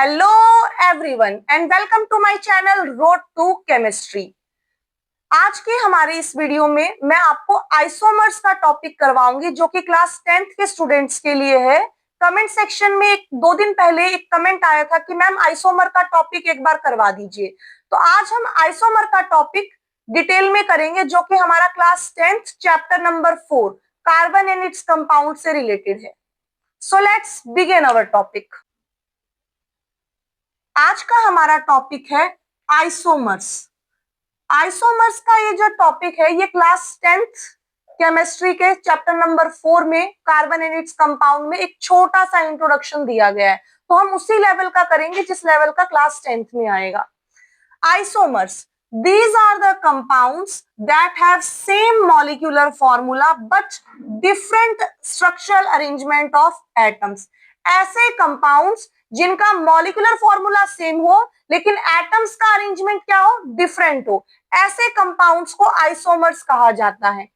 Hello everyone and welcome to my channel road to chemistry. आज की हमारे इस वीडियो में मैं आपको आइसोमर्स का टॉपिक करवाऊंगी जो कि क्लास 10th के स्टूडेंट्स के लिए है। कमेंट सेक्शन में एक दो दिन पहले एक कमेंट आया था कि मैम आइसोमर का टॉपिक एक बार करवा दीजिए, तो आज हम आइसोमर का टॉपिक डिटेल में करेंगे जो कि हमारा class 10th chapter number 4 carbon and its compound से रिलेटेड है। So let's begin our topic. आज का हमारा टॉपिक है आइसोमर्स। आइसोमर्स का ये जो टॉपिक है ये क्लास 10th केमिस्ट्री के चैप्टर नंबर 4 में कार्बन एंड इट्स कंपाउंड में एक छोटा सा इंट्रोडक्शन दिया गया है, तो हम उसी लेवल का करेंगे जिस लेवल का क्लास 10th में आएगा। Isomers. These are the compounds that have same molecular formula but different structural arrangement of atoms. ऐसे compounds जिनका molecular formula same हो लेकिन atoms का arrangement क्या हो, different हो, ऐसे compounds को isomers कहा जाता है।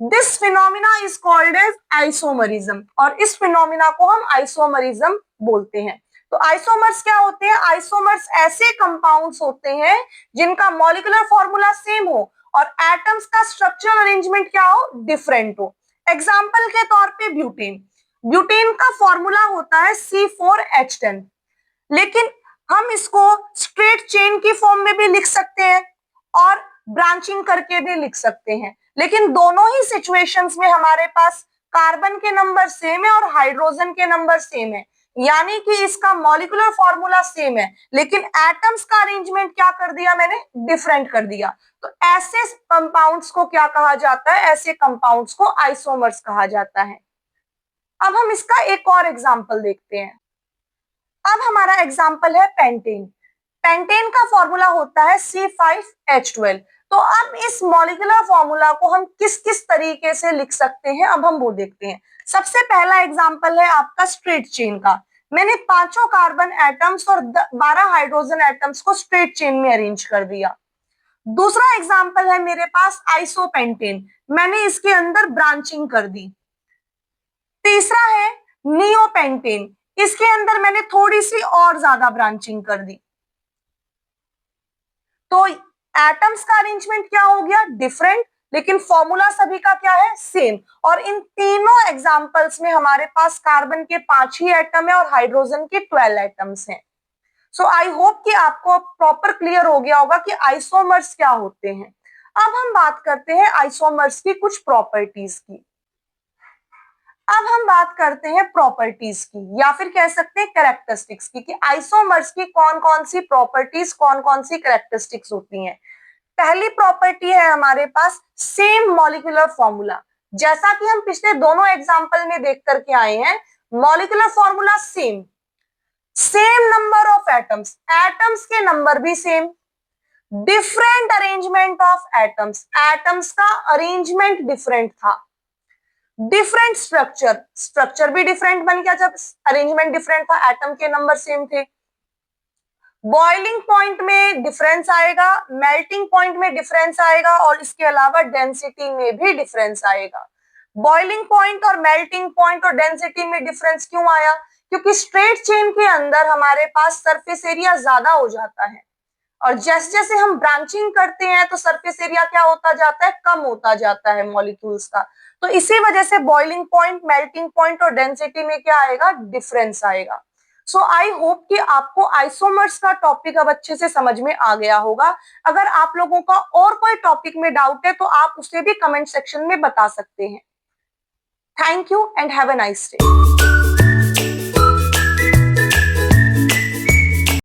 This phenomena is called as isomerism और इस phenomena को हम isomerism बोलते हैं। तो आइसोमर्स क्या होते हैं? आइसोमर्स ऐसे कंपाउंड्स होते हैं जिनका मॉलिक्यूलर फॉर्मूला सेम हो और एटम्स का स्ट्रक्चरल अरेंजमेंट क्या हो, डिफरेंट हो। एग्जांपल के तौर पे ब्यूटेन, ब्यूटेन का फॉर्मूला होता है C4H10, लेकिन हम इसको स्ट्रेट चेन की फॉर्म में भी लिख सकते हैं और ब्रांचिंग करके भी लिख सकते हैं, लेकिन दोनों ही सिचुएशंस में हमारे पास कार्बन के नंबर सेम है और हाइड्रोजन के नंबर सेम है, यानी कि इसका मॉलिक्यूलर फॉर्मूला सेम है लेकिन एटम्स का अरेंजमेंट क्या कर दिया मैंने, डिफरेंट कर दिया। तो ऐसे कंपाउंड्स को क्या कहा जाता है? ऐसे कंपाउंड्स को आइसोमर्स कहा जाता है। अब हम इसका एक और एग्जांपल देखते हैं। अब हमारा एग्जांपल है पेंटेन। पेंटेन का फॉर्मूला होता है C5H12। तो अब इस मॉलिक्यूलर फॉर्मूला को हम किस किस तरीके से लिख सकते हैं, अब हम वो देखते हैं। सबसे पहला एग्जांपल है आपका स्ट्रेट चेन का। मैंने पांचों कार्बन एटम्स और 12 हाइड्रोजन एटम्स को स्ट्रेट चेन में अरेंज कर दिया। दूसरा एग्जांपल है मेरे पास आइसोपेंटेन, मैंने इसके अंदर ब्रांचिंग कर दी। तीसरा है नियोपेंटेन, इसके अंदर मैंने थोड़ी सी और ज्यादा ब्रांचिंग कर दी। तो एटम्स का अरेंजमेंट क्या हो गया, डिफरेंट, लेकिन फॉर्मूला सभी का क्या है, सेम। और इन तीनों एग्जांपल्स में हमारे पास कार्बन के 5 ही एटम है और हाइड्रोजन के 12 एटम्स हैं। सो आई होप कि आपको प्रॉपर क्लियर हो गया होगा कि आइसोमर्स क्या होते हैं। अब हम बात करते हैं आइसोमर्स की कुछ प्रॉपर्टीज की। अब हम बात करते हैं प्रॉपर्टीज की या फिर कह सकते हैं कैरेक्टरिस्टिक्स की, कि आइसोमर्स की कौन कौन सी प्रॉपर्टीज, कौन कौन सी कैरेक्टरिस्टिक्स होती हैं। पहली प्रॉपर्टी है हमारे पास सेम मॉलिक्यूलर फॉर्मूला। जैसा कि हम पिछले दोनों एग्जांपल में देख करके आए हैं, molecular formula same, same number of atoms, atoms के नंबर भी same, different arrangement of atoms, atoms का अरेंजमेंट डिफरेंट था, डिफरेंट स्ट्रक्चर, स्ट्रक्चर भी डिफरेंट बन गया जब अरेंजमेंट डिफरेंट था, एटम के नंबर सेम थे। बॉइलिंग पॉइंट में डिफरेंस आएगा, मेल्टिंग पॉइंट में डिफरेंस आएगा और इसके अलावा डेंसिटी में भी डिफरेंस आएगा। बॉइलिंग पॉइंट और मेल्टिंग पॉइंट और डेंसिटी में डिफरेंस क्यों आया? क्योंकि स्ट्रेट चेन के अंदर हमारे पास सरफेस एरिया ज्यादा हो जाता है और जैसे जैसे हम ब्रांचिंग करते हैं तो सरफेस एरिया क्या होता जाता है, कम होता जाता है मॉलिक्यूल्स का। तो इसी वजह से बॉइलिंग पॉइंट, मेल्टिंग पॉइंट और डेंसिटी में क्या आएगा, डिफरेंस आएगा। सो आई होप कि आपको आइसोमर्स का टॉपिक अब अच्छे से समझ में आ गया होगा। अगर आप लोगों का और कोई टॉपिक में डाउट है तो आप उसे भी कमेंट सेक्शन में बता सकते हैं। Thank you and have a nice day.